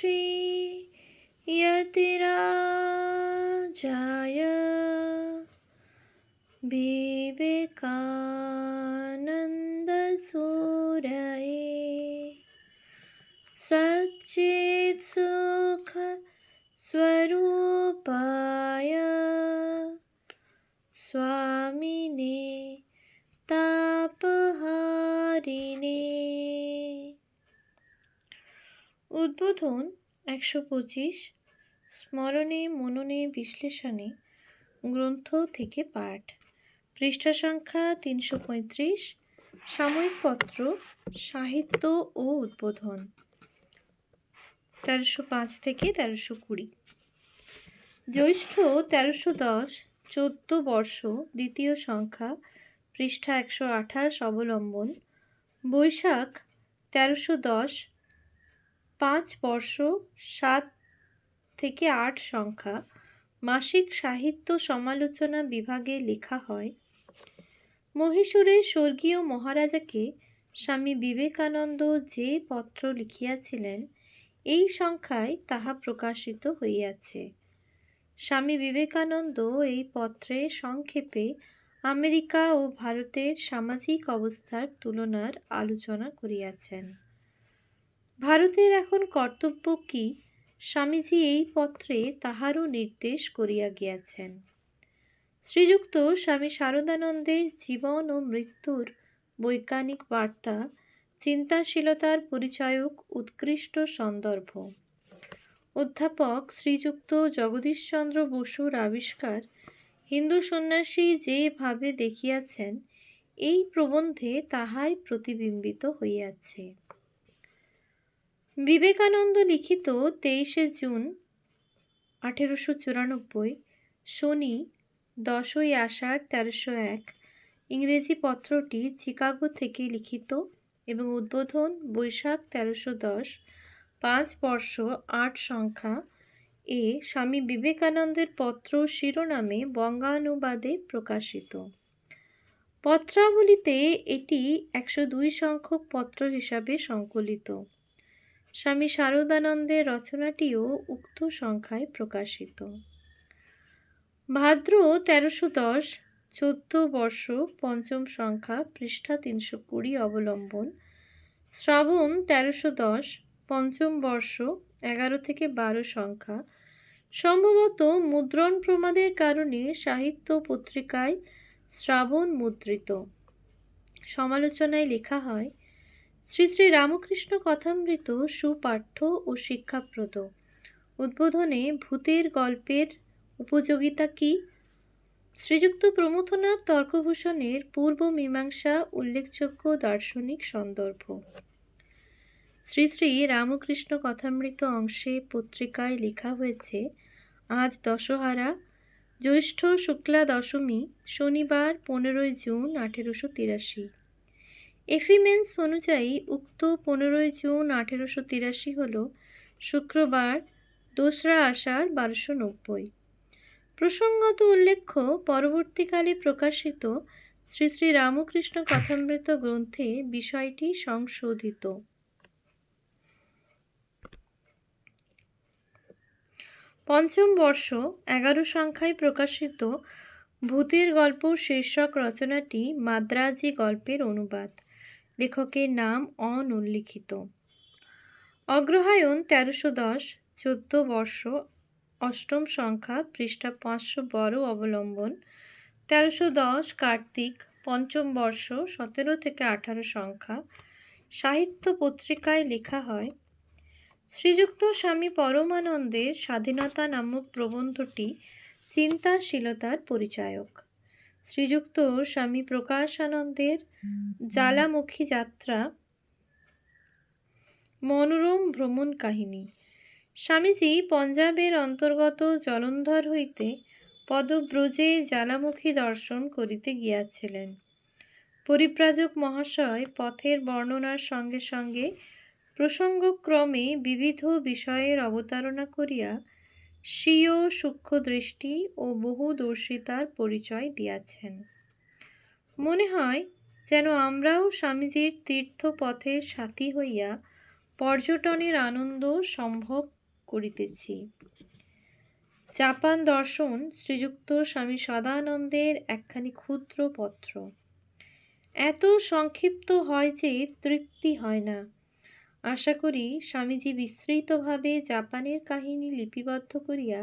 श्री यतिराजाय विवेकानन्दसूरये सच्चित्सुख स्वरूपाय स्वामिने तापहारिणे। উদ্বোধন ১২৫। স্মরণে মননে বিশ্লেষণে গ্রন্থ থেকে পাঠ। পৃষ্ঠা সংখ্যা ৩৩৫। সাময়িক পত্র সাহিত্য ও উদ্বোধন ১৩০৫ থেকে ১৩২০। জ্যৈষ্ঠ ১৩১০, ১৪ বর্ষ, দ্বিতীয় সংখ্যা, পৃষ্ঠা ১২৮ অবলম্বন। বৈশাখ ১৩১০, ৫ বর্ষ, ৭ থেকে ৮ সংখ্যা, মাসিক সাহিত্য সমালোচনা বিভাগে লেখা হয়, মহীশূরের স্বর্গীয় মহারাজাকে স্বামী বিবেকানন্দ যে পত্র লিখিয়াছিলেন, এই সংখ্যায় তাহা প্রকাশিত হইয়াছে। স্বামী বিবেকানন্দ এই পত্রে সংক্ষেপে আমেরিকা ও ভারতের সামাজিক অবস্থার তুলনার আলোচনা করিয়াছেন। ভারতের এখন কর্তব্য কি, স্বামীজি এই পত্রে তাহারও নির্দেশ করিয়া গিয়াছেন। শ্রীযুক্ত স্বামী শারদানন্দের জীবন ও মৃত্যুর বৈজ্ঞানিক বার্তা চিন্তাশীলতার পরিচায়ক উৎকৃষ্ট সন্দর্ভ। অধ্যাপক শ্রীযুক্ত জগদীশচন্দ্র বসুর আবিষ্কার হিন্দু সন্ন্যাসী যে ভাবে দেখিয়াছেন, এই প্রবন্ধে তাহাই প্রতিবিম্বিত হইয়াছে। বিবেকানন্দ লিখিত ২৩শে জুন ১৮৯৪, শনি ১০ই আষাঢ় ১৩০১, ইংরেজি পত্রটি চিকাগো থেকে লিখিত এবং উদ্বোধন বৈশাখ ১৩১০, ৫ বর্ষ, ৮ সংখ্যা এ স্বামী বিবেকানন্দের পত্র শিরোনামে বঙ্গানুবাদে প্রকাশিত। পত্রাবলিতে এটি ১০২ সংখ্যক পত্র হিসাবে সংকলিত। স্বামী শারদানন্দের রচনাটিও উক্ত সংখ্যায় প্রকাশিত। ভাদ্র ১৩১০, ১৪ বর্ষ, ৫ম সংখ্যা, পৃষ্ঠা ৩২০ অবলম্বন। শ্রাবণ ১৩১০, ৫ম বর্ষ, ১১ থেকে ১২ সংখ্যা। সম্ভবত মুদ্রণ প্রমাদের কারণে সাহিত্য পত্রিকায় শ্রাবণ মুদ্রিত। সমালোচনায় লেখা হয়, শ্রী শ্রী রামকৃষ্ণ কথামৃত সুপাঠ্য ও শিক্ষাপ্রদ। উদ্বোধনে ভূতের গল্পের উপযোগিতা কি? শ্রীযুক্ত প্রমথনাথ তর্কভূষণের পূর্ব মীমাংসা উল্লেখযোগ্য দার্শনিক সন্দর্ভ। শ্রী শ্রী রামকৃষ্ণ কথামৃত অংশে পত্রিকায় লেখা হয়েছে, আজ দশহারা, জ্যৈষ্ঠ শুক্লা দশমী, শনিবার ১৫ই জুন ১৮৮৩। এফিমেন্স অনুযায়ী উক্ত ১৫ই জুন ১৮৮৩ হল শুক্রবার, ২রা আষাঢ় ১২৯০। প্রসঙ্গত উল্লেখ্য, পরবর্তীকালে প্রকাশিত শ্রী শ্রী রামকৃষ্ণ কথামৃত গ্রন্থে বিষয়টি সংশোধিত। পঞ্চম বর্ষ, ১১ সংখ্যায় প্রকাশিত ভূতের গল্প শীর্ষক রচনাটি মাদ্রাজি গল্পের অনুবাদ। লেখকের নাম অনুল্লিখিত। অগ্রহায়ণ ১৩১০, ১৪ বর্ষ, ৮ম সংখ্যা, পৃষ্ঠা ৫১২ অবলম্বন। ১৩১০ কার্তিক, ৫ম বর্ষ, ১৭ থেকে ১৮ সংখ্যা। সাহিত্য পত্রিকায় লেখা হয়, শ্রীযুক্ত স্বামী পরমানন্দের স্বাধীনতা নামক প্রবন্ধটি চিন্তাশীলতার পরিচায়ক। শ্রীযুক্ত স্বামী প্রকাশানন্দের জ্বালামুখী যাত্রা মনোরম ভ্রমণ কাহিনী। স্বামীজি পঞ্জাবের অন্তর্গত জলন্ধর হইতে পদব্রজে জ্বালামুখী দর্শন করিতে গিয়াছিলেন। পরিব্রাজক মহাশয় পথের বর্ণনার সঙ্গে সঙ্গে প্রসঙ্গক্রমে বিবিধ বিষয়ের অবতারণা করিয়া স্বীয় সূক্ষ্মদৃষ্টি ও বহুদর্শিতার পরিচয় দিয়াছেন। মনে হয় যেন আমরাও স্বামীজির তীর্থপথের সাথী হইয়া পর্যটনের আনন্দ সম্ভব করিতেছি। জাপান দর্শন শ্রীযুক্ত স্বামী সদানন্দের একখানি ক্ষুদ্র পত্র। এত সংক্ষিপ্ত হয় যে তৃপ্তি হয় না। আশা করি স্বামীজি বিস্তৃতভাবে জাপানের কাহিনী লিপিবদ্ধ করিয়া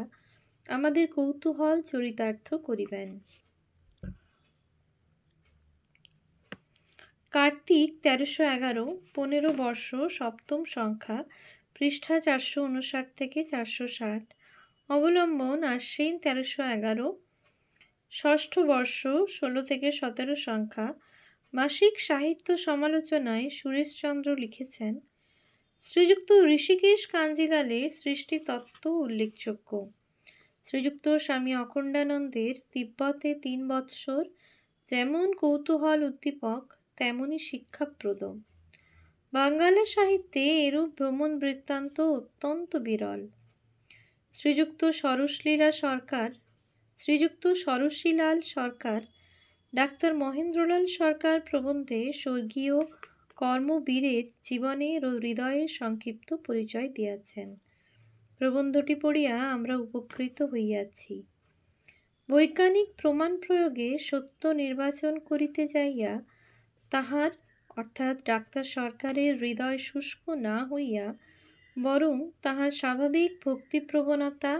আমাদের কৌতূহল চরিতার্থ করিবেন। কার্তিক 1311, 15 বর্ষ, সপ্তম সংখ্যা, পৃষ্ঠা 459 থেকে 460। অবলম্বন আশ্বিন 1311, ষষ্ঠ বর্ষ, 16 থেকে 17 সংখ্যা। মাসিক সাহিত্য সমালোচনায় সুরেশচন্দ্র লিখেছেন, শ্রীযুক্ত ঋষিকেশ কাঞ্জিলালের সৃষ্টি তত্ত্ব উল্লেখযোগ্য। শ্রীযুক্ত স্বামী অখণ্ডানন্দের তিব্বতে 3 বৎসর যেমন কৌতূহল উদ্দীপক তেমনি শিক্ষাপ্রদ। বাঙ্গালা সাহিত্যে এরূপ ভ্রমণ বৃত্তান্ত অত্যন্ত বিরল। শ্রীযুক্ত সরসীলাল সরকার ডাক্তার মহেন্দ্রলাল সরকার প্রবন্ধে স্বর্গীয় কর্মবীরের জীবনের ও হৃদয়ের সংক্ষিপ্ত পরিচয় দিয়াছেন। প্রবন্ধটি পড়িয়া আমরা উপকৃত হইয়াছি। বৈজ্ঞানিক প্রমাণ প্রয়োগে সত্য নির্বাচন করিতে যাইয়া তাহার অর্থাৎ ডাক্তার সরকারের হৃদয় শুষ্ক না হইয়া বরং তাহার স্বাভাবিক ভক্তিপ্রবণতা,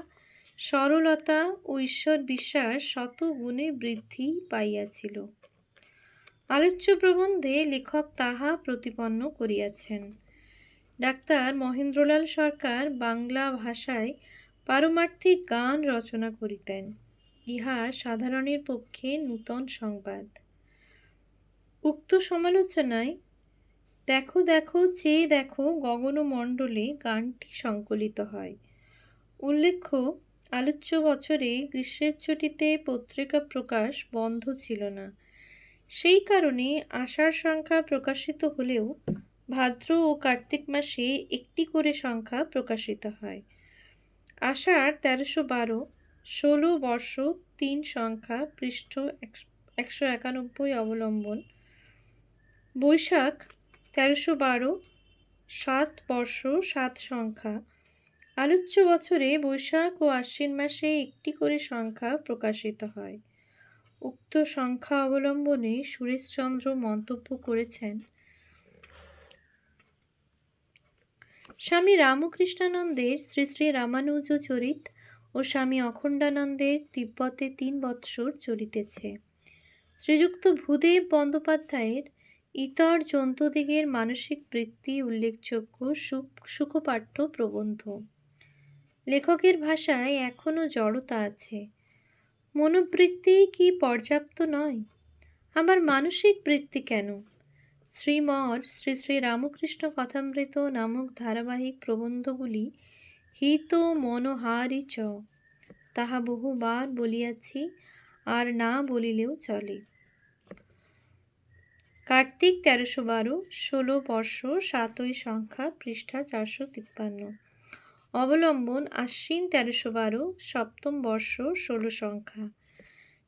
সরলতা ও ঈশ্বর বিশ্বাস শত গুণে বৃদ্ধি পাইয়াছিল। আলোচ্য প্রবন্ধে লেখক তাহা প্রতিপন্ন করিয়াছেন। ডাক্তার মহেন্দ্রলাল সরকার বাংলা ভাষায় পারমার্থিক গান রচনা করিতেন। ইহা সাধারণের পক্ষে নূতন সংবাদ। উক্ত সমালোচনায় দেখো দেখো চেয়ে দেখো গগনমণ্ডলে গানটি সংকলিত হয়। উল্লেখ্য, আলোচ্য বছরে গ্রীষ্মের ছুটিতে পত্রিকা প্রকাশ বন্ধ ছিল না। সেই কারণে আষাঢ় সংখ্যা প্রকাশিত হলেও ভাদ্র ও কার্তিক মাসে একটি করে সংখ্যা প্রকাশিত হয়। আষাঢ় 1312, 16 বর্ষ, 3 সংখ্যা, পৃষ্ঠ 191 অবলম্বন। বৈশাখ 1312, 7 বর্ষ, 7 সংখ্যা। আলোচ্য বছরে বৈশাখ ও আশ্বিন মাসে একটি করে সংখ্যা প্রকাশিত হয়। উক্ত সংখ্যা অবলম্বনে সুরেশচন্দ্র মন্তব্য করেছেন, স্বামী রামকৃষ্ণানন্দের শ্রী শ্রী রামানুজ চরিত ও স্বামী অখণ্ডানন্দের তিব্বতে 3 বৎসর চলিতেছে। শ্রীযুক্ত ভূদেব বন্দ্যোপাধ্যায়ের ইতর জন্তুদিগের মানসিক বৃত্তি উল্লেখযোগ্য সুখপাঠ্য প্রবন্ধ। লেখকের ভাষায় এখনও জড়তা আছে। মনোবৃত্তি কি পর্যাপ্ত নয়? আবার মানসিক বৃত্তি কেন? শ্রীমর শ্রী শ্রী রামকৃষ্ণ কথামৃত নামক ধারাবাহিক প্রবন্ধগুলি হিত মনোহারি চ, তাহা বহুবার বলিয়াছি, আর না বলিলেও চলে। কার্তিক 1312, 16 বর্ষ, 7 সংখ্যা, পৃষ্ঠা 453। অবলম্বন আশ্বিন 1312, সপ্তম বর্ষ, 16 সংখ্যা।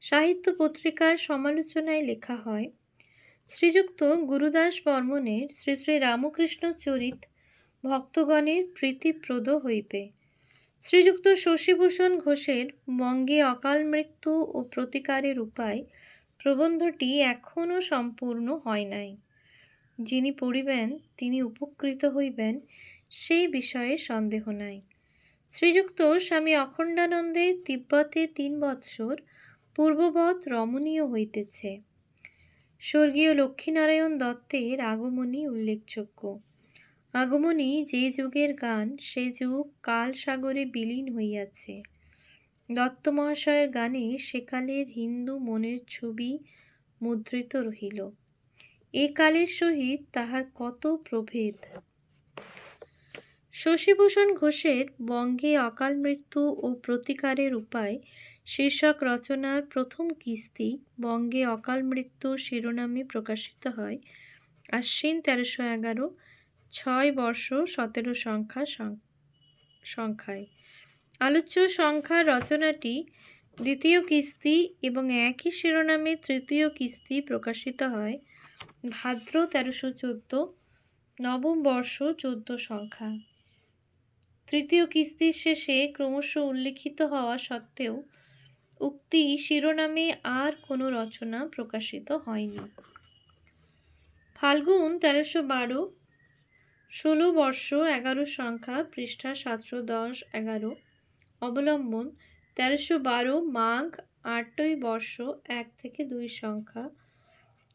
সাহিত্য পত্রিকার সমালোচনায় লেখা হয়, শ্রীযুক্ত গুরুদাস বর্মণের শ্রী শ্রী রামকৃষ্ণ চরিত ভক্তগণের প্রীতিপ্রদ হইবে। শ্রীযুক্ত শশীভূষণ ঘোষের বঙ্গে অকাল মৃত্যু ও প্রতিকারের উপায় প্রবন্ধটি এখনও সম্পূর্ণ হয় নাই। যিনি পড়িবেন তিনি উপকৃত হইবেন, সেই বিষয়ে সন্দেহ নাই। শ্রীযুক্ত স্বামী অখণ্ডানন্দের তিব্বতে 3 বৎসর পূর্ববৎ রমণীয় হইতেছে। স্বর্গীয় লক্ষ্মীনারায়ণ দত্তের আগমনী উল্লেখযোগ্য। আগমনী যে যুগের গান, সে যুগ কাল সাগরে বিলীন হইয়াছে। দত্ত মহাশয়ের গানে সেকালের হিন্দু মনের ছবি মুদ্রিত রহিল। এ কালের সহিত তাহার কত প্রভেদ! শশীভূষণ ঘোষের বঙ্গে অকাল মৃত্যু ও প্রতিকারের উপায় শীর্ষক রচনার প্রথম কিস্তি বঙ্গে অকাল মৃত্যু শিরোনামে প্রকাশিত হয় আশ্বিন 1311, 6 বর্ষ, 17 সংখ্যায়। আলোচ্য সংখ্যার রচনাটি দ্বিতীয় কিস্তি এবং একই শিরোনামে তৃতীয় কিস্তি প্রকাশিত হয় ভাদ্র 1314, নবম বর্ষ ১৪ সংখ্যা। তৃতীয় কিস্তির শেষে ক্রমশ উল্লিখিত হওয়া সত্ত্বেও উক্তি শিরোনামে আর কোনো রচনা প্রকাশিত হয়নি। ফাল্গুন ১৩১২, ১৬ বর্ষ ১১ সংখ্যা, পৃষ্ঠা ৭১০-১১। অবলম্বন ১৩১২ মাঘ ৮ই বর্ষ ১ থেকে ২ সংখ্যা।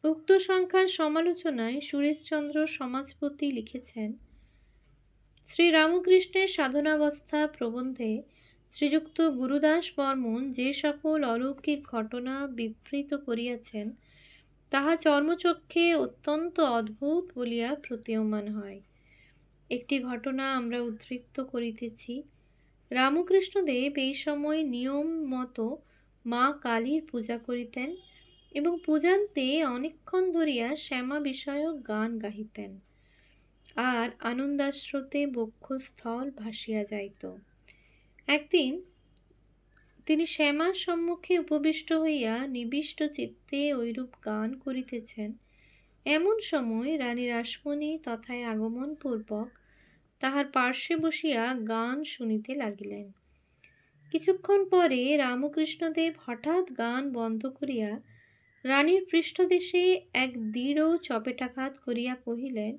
উক্ত সংখ্যার সমালোচনায় সুরেশচন্দ্র সমাজপতি লিখেছেন, শ্রীরামকৃষ্ণের সাধনাবস্থা প্রবন্ধে শ্রীযুক্ত গুরুদাস বর্মন যে সকল অলৌকিক ঘটনা বিবৃত করিয়াছেন, তাহা চর্মচক্ষে অত্যন্ত অদ্ভুত বলিয়া প্রতীয়মান হয়। একটি ঘটনা আমরা উদ্ধৃত করিতেছি। রামকৃষ্ণদেব এই সময় নিয়ম মতো মা কালীর পূজা করিতেন এবং পূজান্তে অনেকক্ষণ ধরিয়া শ্যামা বিষয়ক গান গাহিতেন, আর আনন্দাশ্রুতে বক্ষস্থল ভাসিয়া যাইত। একদিন তিনি শ্যামার সম্মুখে উপবিষ্ট হইয়া নিবিষ্ট চিত্তে ঐরূপ গান করিতেছেন, এমন সময় রানী রাসমণি তথায় আগমন পূর্বক তাহার পার্শ্বে বসিয়া গান শুনিতে লাগিলেন। কিছুক্ষণ পরে রামকৃষ্ণদেব হঠাৎ গান বন্ধ করিয়া রানীর পৃষ্ঠদেশে এক দৃঢ় চপেটাঘাত করিয়া কহিলেন,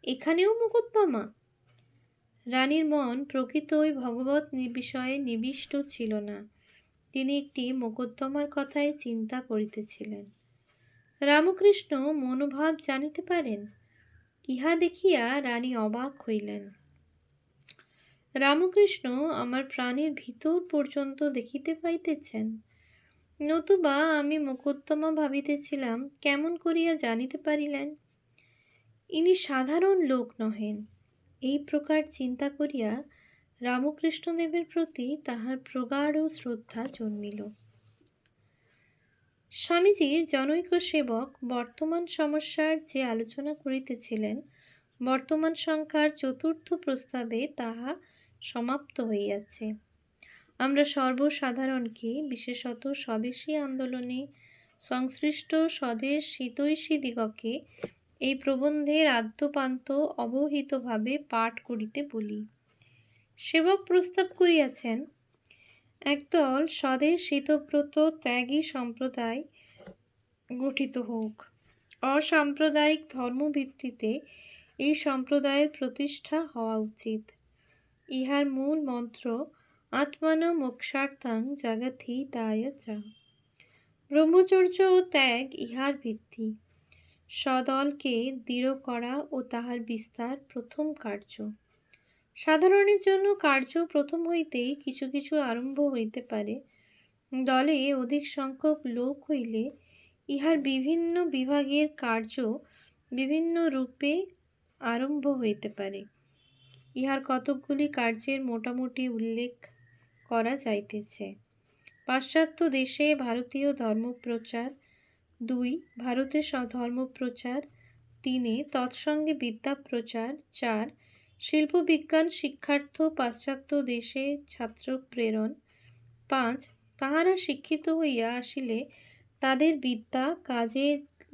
এখানেও মোকদ্দমা? রানীর মন প্রকৃতই ভগবৎ বিষয়ে নিবিষ্ট ছিল না। তিনি একটি মোকদ্দমার কথাই চিন্তা করিতেছিলেন। রামকৃষ্ণ মনোভাব জানিতে পারেন। ইহা দেখিয়া রানী অবাক হইলেন। রামকৃষ্ণ আমার প্রাণের ভিতর পর্যন্ত দেখিতে পাইতেছেন, নতুবা আমি মোকদ্দমা ভাবিতেছিলাম কেমন করিয়া জানিতে পারিলেন? ইনি সাধারণ লোক নহেন। এই প্রকার চিন্তা করিয়া রামকৃষ্ণদেবের প্রতি তাহার প্রগাঢ় শ্রদ্ধা জন্মিল। স্বামীজির জনৈক সেবক বর্তমান সমস্যার যে আলোচনা করিতেছিলেন, বর্তমান সংখ্যার ৪র্থ প্রস্তাবে তাহা সমাপ্ত হইয়াছে। আমরা সর্বসাধারণকে, বিশেষত স্বদেশী আন্দোলনে সংশ্লিষ্ট স্বদেশ হিতৈষীদিগকে এই প্রবন্ধের আদ্যোপান্ত অবহিতভাবে পাঠ করিতে বলি। সেবক প্রস্তাব করিয়াছেন, একদল স্বদেশ হিতব্রত ত্যাগী সম্প্রদায় গঠিত হোক। অসাম্প্রদায়িক ধর্মভিত্তিতে এই সম্প্রদায়ের প্রতিষ্ঠা হওয়া উচিত। ইহার মূল মন্ত্র আত্মানো মোক্ষার্থং জগদ্ধিতায় চ। ব্রহ্মচর্য ও ত্যাগ ইহার ভিত্তি। সদলকে দৃঢ় করা ও তাহার বিস্তার প্রথম কার্য। সাধারণের জন্য কার্য প্রথম হইতেই কিছু কিছু আরম্ভ হইতে পারে। দলে অধিক সংখ্যক লোক হইলে ইহার বিভিন্ন বিভাগের কার্য বিভিন্ন রূপে আরম্ভ হইতে পারে। ইহার কতকগুলি কার্যের মোটামুটি উল্লেখ করা যাইতেছে। পাশ্চাত্য দেশে ভারতীয় ধর্মপ্রচার, ২. ভারতে ধর্মপ্রচার, ৩. তৎসঙ্গে বিদ্যাপ্রচার, ৪. শিল্পবিজ্ঞান শিক্ষার্থ পাশ্চাত্য দেশে ছাত্র প্রেরণ, ৫. তাহারা শিক্ষিত হইয়া আসিলে তাদের বিদ্যা কাজে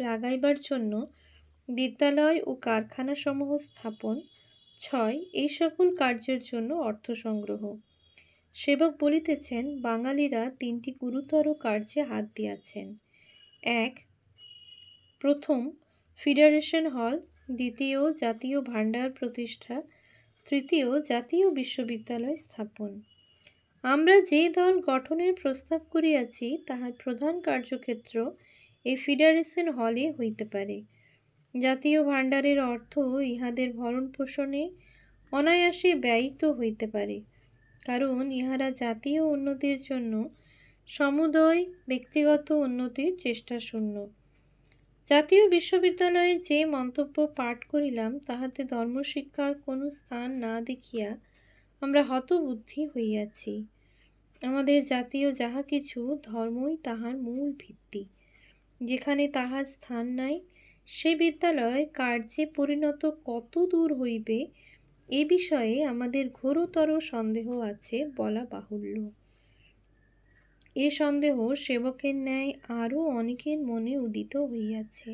লাগাইবার জন্য বিদ্যালয় ও কারখানাসমূহ স্থাপন, ৬. এই সকল কার্যের জন্য অর্থ সংগ্রহ। সেবক বলিতেছেন, বাঙালিরা ৩টি গুরুতর কার্যে হাত দিয়াছেন। ১. প্রথম ফেডারেশন হল, ২. জাতীয় ভাণ্ডার প্রতিষ্ঠা, ৩. জাতীয় বিশ্ববিদ্যালয় স্থাপন। আমরা যে দল গঠনের প্রস্তাব করিয়াছি তাহার প্রধান কার্যক্ষেত্র এই ফেডারেশন হলে হইতে পারে। জাতীয় ভাণ্ডারের অর্থ ইহাদের ভরণ পোষণে অনায়াসে ব্যয়িত হইতে পারে, কারণ ইহারা জাতীয় উন্নতির জন্য সমুদয় ব্যক্তিগত উন্নতির চেষ্টা শূন্য। জাতীয় বিশ্ববিদ্যালয়ের যে মন্তব্য পাঠ করিলাম, তাহাতে ধর্মশিক্ষার কোনো স্থান না দেখিয়া আমরা হতবুদ্ধি হইয়াছি। আমাদের জাতীয় যাহা কিছু, ধর্মই তাহার মূল ভিত্তি। যেখানে তাহার স্থান নাই, সে বিদ্যালয় কার্যে পরিণত কত দূর হইবে, এ বিষয়ে আমাদের ঘোরতর সন্দেহ আছে বলা বাহুল্য। এ সন্দেহ সেবকের ন্যায় আরও অনেকের মনে উদিত হইয়াছে।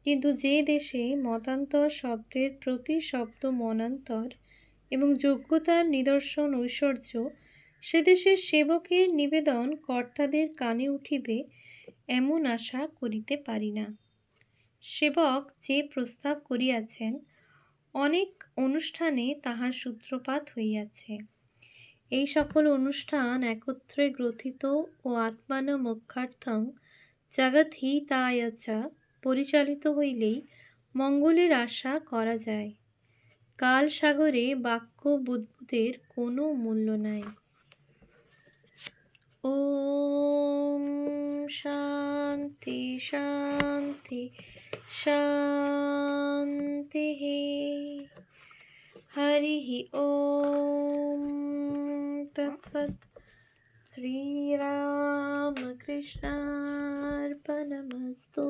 কিন্তু যে দেশে মতান্তর শব্দের প্রতি শব্দ মনান্তর এবং যোগ্যতার নিদর্শন ঐশ্বর্য, সে দেশের সেবকের নিবেদন কর্তাদের কানে উঠিবে এমন আশা করিতে পারি না। সেবক যে প্রস্তাব করিয়াছেন, অনেক অনুষ্ঠানে তাহার সূত্রপাত হইয়াছে। এই সকল অনুষ্ঠান একত্রে গ্রথিত ও আত্মান মোক্ষার্থং জগৎহিতায় চ পরিচালিত হইলেই মঙ্গলের আশা করা যায়। কাল সাগরে বাক্য বুদ্বুদের কোনো মূল্য নাই। ওম শান্তি শান্তি শান্তি। হরি ওম তৎসৎ। শ্রীরামকৃষ্ণার্পণমস্তু।